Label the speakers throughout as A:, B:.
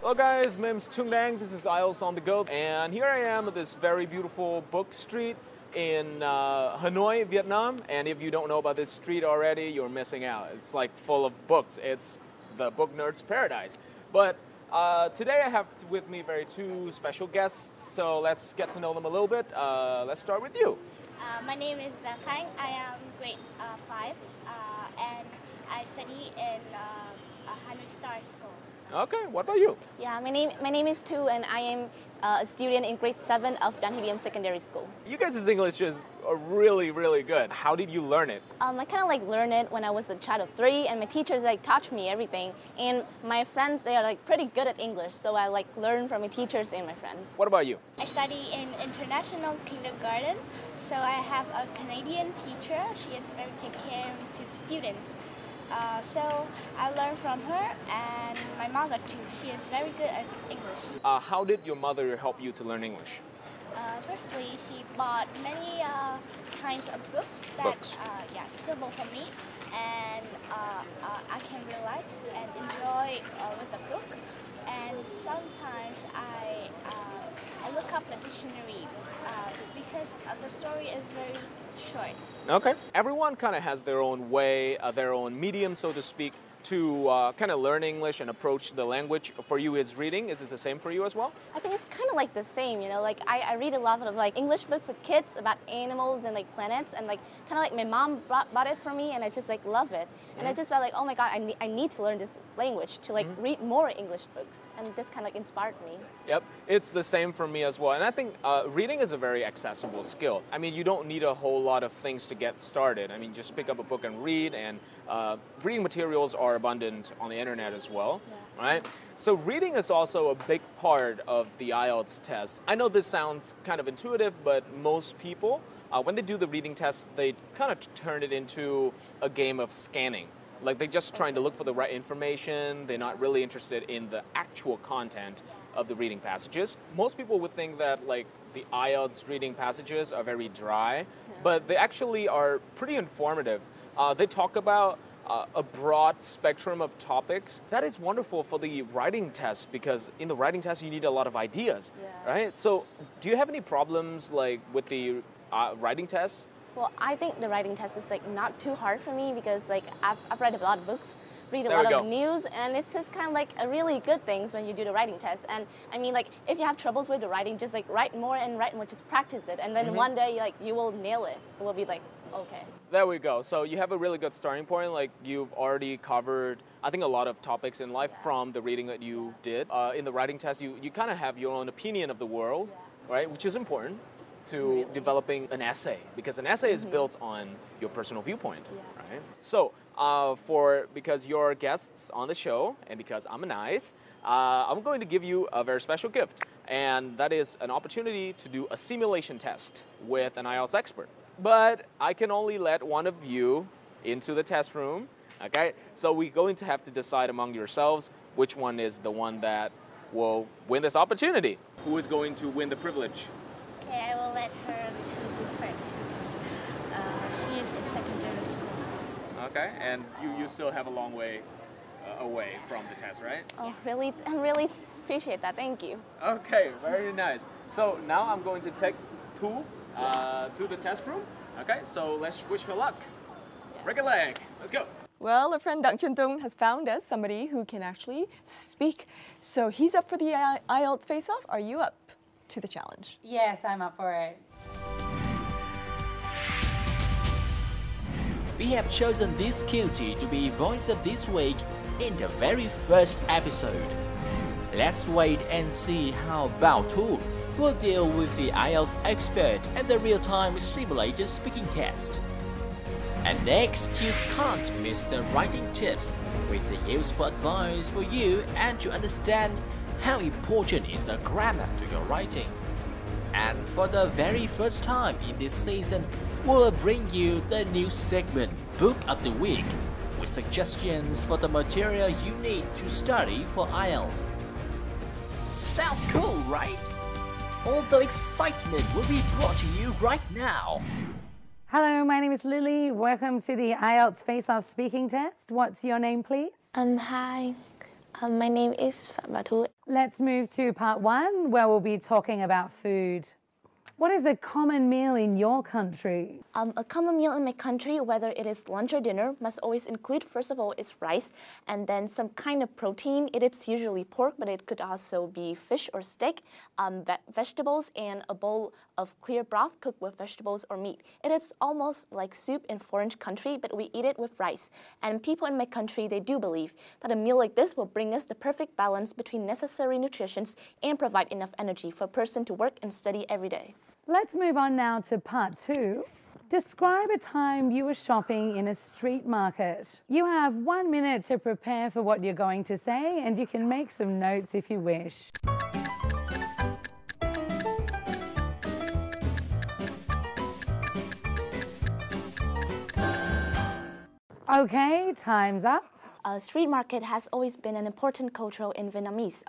A: Hello guys, my name is Tung Dang. This is IELTS on the go, and here I am at this very beautiful book street in Hanoi, Vietnam. And if you don't know about this street already, you're missing out. It's like full of books. It's the book nerd's paradise. But today I have with me two special guests, so let's get to know them a little bit. Let's start with you.
B: My name is Khang. I am grade 5 and I study in Hanoi Star School.
A: Okay, what about you?
C: Yeah, my name is Tu, and I am a student in grade 7 of Dan Hee Secondary School.
A: You guys' English is really, really good. How did you learn it?
C: I kind of learned it when I was a child of 3, and my teachers taught me everything. And my friends, they are pretty good at English, so I learn from my teachers and my friends.
A: What about you?
B: I study in international kindergarten, so I have a Canadian teacher. She is very take care to students. So I learned from her, and my mother too. She is very good at English.
A: How did your mother help you to learn English?
B: Firstly, she bought many kinds of books that suitable for me, and I can relax and enjoy with the book. And sometimes I look up the dictionary because the story is very short.
A: Okay. Everyone kind of has their own way, their own medium, so to speak, to kind of learn English and approach the language. For you, is reading. Is it the same for you as well?
C: I think it's kind of the same, you know. I read a lot of English book for kids about animals and planets, and kind of my mom bought it for me, and I just love it. And I just felt oh my God, I need to learn this language to read more English books, and this kind of inspired me.
A: Yep, it's the same for me as well. And I think reading is a very accessible skill. I mean, you don't need a whole lot of things to get started. I mean, just pick up a book and read, and reading materials are abundant on the internet as well, right? So reading is also a big part of the IELTS test. I know this sounds kind of intuitive, but most people, when they do the reading test, they kind of turn it into a game of scanning. They're just trying to look for the right information. They're not really interested in the actual content of the reading passages. Most people would think that the IELTS reading passages are very dry, but they actually are pretty informative. They talk about a broad spectrum of topics. That is wonderful for the writing test, because in the writing test you need a lot of ideas, right? So do you have any problems with the writing test?
C: Well, I think the writing test is not too hard for me, because I've read a lot of books, read a
A: There
C: lot of news, and it's just kind of a really good things when you do the writing test. And I mean, if you have troubles with the writing, just write more and write more, just practice it, and then one day you will nail it. It will be okay.
A: There we go. So you have a really good starting point. You've already covered, I think, a lot of topics in life from the reading that you did. In the writing test, you kind of have your own opinion of the world, right? Which is important to developing an essay, because an essay is built on your personal viewpoint, right? So because you're guests on the show, and because I'm nice, I'm going to give you a very special gift, and that is an opportunity to do a simulation test with an IELTS expert. But I can only let one of you into the test room, okay? So we're going to have to decide among yourselves which one is the one that will win this opportunity. Who is going to win the privilege?
B: Okay, I will let her to do first, because she is in secondary school.
A: Okay, and you still have a long way away from the test, right?
C: Oh, really? I really appreciate that. Thank you.
A: Okay, very nice. So now I'm going to take Tu to the test room. Okay, so let's wish her luck. Break a leg. Let's go.
D: Well, our friend Dang Chun Tung has found us somebody who can actually speak. So he's up for the IELTS Face-off. Are you up to the challenge?
E: Yes, I'm up for it.
F: We have chosen this cutie to be voice of this week in the very first episode. Let's wait and see how Bao Tu will deal with the IELTS expert and the real-time simulated speaking test. And next, you can't miss the writing tips with the useful advice for you and to understand how important is the grammar to your writing. And for the very first time in this season, we'll bring you the new segment, Book of the Week, with suggestions for the material you need to study for IELTS. Sounds cool, right? All the excitement will be brought to you right now.
E: Hello, my name is Lily. Welcome to the IELTS Face-off speaking test. What's your name, please?
C: Hi. My name is Phạm Bà Thu.
E: Let's move to part 1, where we'll be talking about food. What is a common meal in your country?
C: A common meal in my country, whether it is lunch or dinner, must always include, first of all, is rice, and then some kind of protein. It is usually pork, but it could also be fish or steak, vegetables, and a bowl of clear broth cooked with vegetables or meat. It is almost like soup in foreign country, but we eat it with rice. And people in my country, they do believe that a meal like this will bring us the perfect balance between necessary nutrition and provide enough energy for a person to work and study every day.
E: Let's move on now to part 2. Describe a time you were shopping in a street market. You have 1 minute to prepare for what you're going to say, and you can make some notes if you wish. Okay, time's up.
C: Street market has always been an important culture in Vietnamese,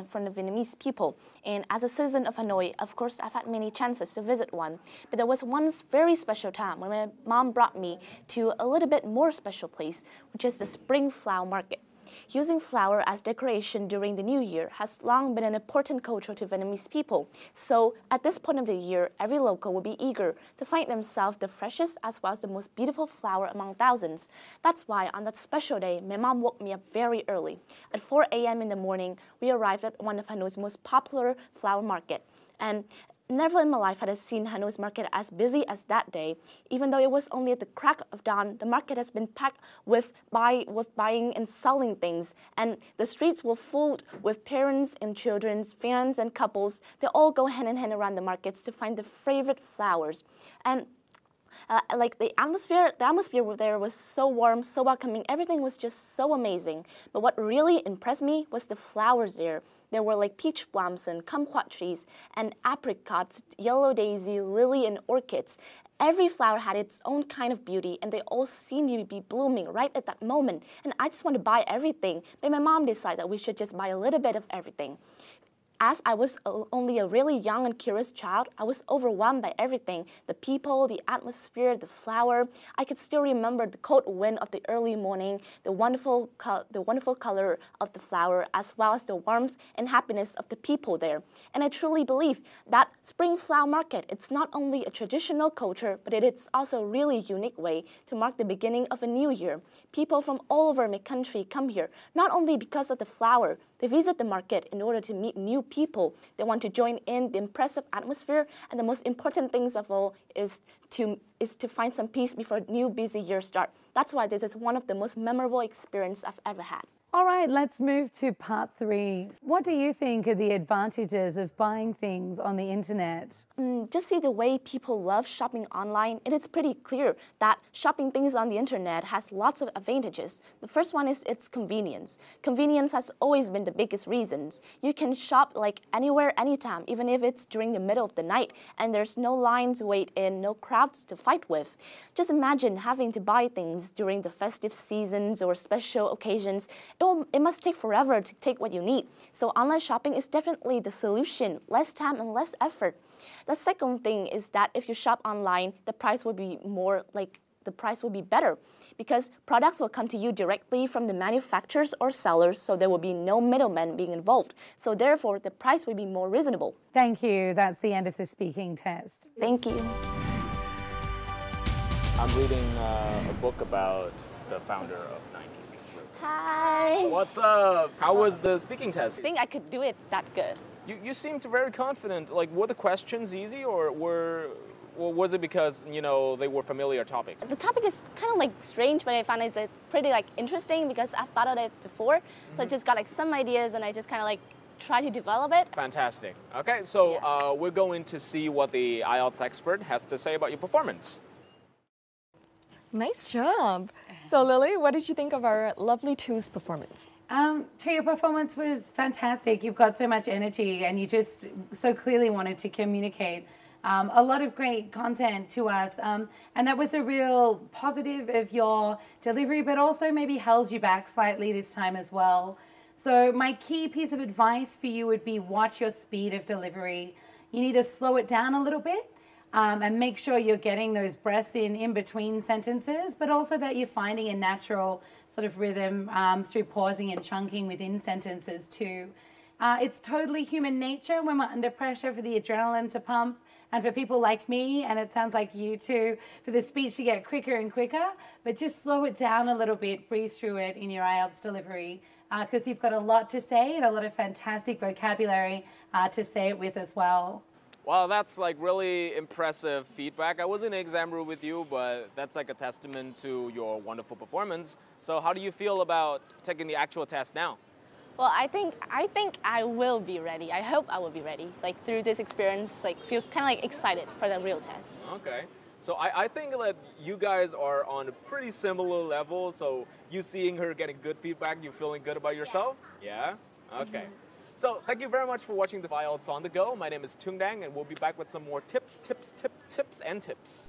C: from the Vietnamese people. And as a citizen of Hanoi, of course, I've had many chances to visit one. But there was one very special time when my mom brought me to a little bit more special place, which is the Spring Flower Market. Using flower as decoration during the New Year has long been an important culture to Vietnamese people. So at this point of the year, every local will be eager to find themselves the freshest as well as the most beautiful flower among thousands. That's why on that special day, my mom woke me up very early. At 4 a.m. in the morning, we arrived at one of Hanoi's most popular flower market. And never in my life had I seen Hanoi's market as busy as that day. Even though it was only at the crack of dawn, the market has been packed with buying and selling things. And the streets were full with parents and children, friends and couples. They all go hand in hand around the markets to find their favorite flowers. And like the atmosphere there was so warm, so welcoming. Everything was just so amazing. But what really impressed me was the flowers there. There were like peach plums and kumquat trees and apricots, yellow daisy, lily, and orchids. Every flower had its own kind of beauty, and they all seemed to be blooming right at that moment. And I just wanted to buy everything, but my mom decided that we should just buy a little bit of everything. As I was only a really young and curious child, I was overwhelmed by everything. The people, the atmosphere, the flower. I could still remember the cold wind of the early morning, the wonderful color of the flower, as well as the warmth and happiness of the people there. And I truly believe that Spring Flower Market, it's not only a traditional culture, but it is also a really unique way to mark the beginning of a new year. People from all over my country come here, not only because of the flower. They visit the market in order to meet new people. They want to join in the impressive atmosphere, and the most important things of all is to find some peace before a new busy year starts. That's why this is one of the most memorable experiences I've ever had.
E: All right, let's move to part 3. What do you think are the advantages of buying things on the internet?
C: Just see the way people love shopping online. It is pretty clear that shopping things on the internet has lots of advantages. The first one is its convenience. Convenience has always been the biggest reason. You can shop like anywhere, anytime, even if it's during the middle of the night, and there's no lines to wait in, no crowds to fight with. Just imagine having to buy things during the festive seasons or special occasions. It must take forever to take what you need. So online shopping is definitely the solution, less time and less effort. The second thing is that if you shop online, the price will be better because products will come to you directly from the manufacturers or sellers, so there will be no middlemen being involved. So therefore, the price will be more reasonable.
E: Thank you. That's the end of the speaking test.
C: Thank you.
A: I'm reading a book about the founder of Nike.
C: Hi.
A: What's up? How was the speaking test?
C: I think I could do it that good.
A: You seemed very confident. Like, were the questions easy, or was it because, you know, they were familiar topics?
C: The topic is kind of like strange, but I find it's pretty like interesting because I've thought of it before. So I just got like some ideas and I just kind of like try to develop it.
A: Fantastic. Okay, so we're going to see what the IELTS expert has to say about your performance.
D: Nice job. So Lily, what did you think of our lovely two's performance?
E: Your performance was fantastic. You've got so much energy and you just so clearly wanted to communicate a lot of great content to us. And that was a real positive of your delivery, but also maybe held you back slightly this time as well. So my key piece of advice for you would be watch your speed of delivery. You need to slow it down a little bit. and make sure you're getting those breaths in between sentences, but also that you're finding a natural sort of rhythm through pausing and chunking within sentences too. It's totally human nature when we're under pressure for the adrenaline to pump, and for people like me, and it sounds like you too, for the speech to get quicker and quicker, but just slow it down a little bit, breathe through it in your IELTS delivery, because you've got a lot to say and a lot of fantastic vocabulary to say it with as well.
A: Wow, that's like really impressive feedback. I was in the exam room with you, but that's like a testament to your wonderful performance. So how do you feel about taking the actual test now?
C: Well, I think I will be ready. I hope I will be ready. Like through this experience, like feel kind of like excited for the real test.
A: Okay. So I think that you guys are on a pretty similar level. So you seeing her getting good feedback, you feeling good about yourself? Yeah? Okay. So thank you very much for watching this IELTS on the go. My name is Tung Dang, and we'll be back with some more tips, and tips.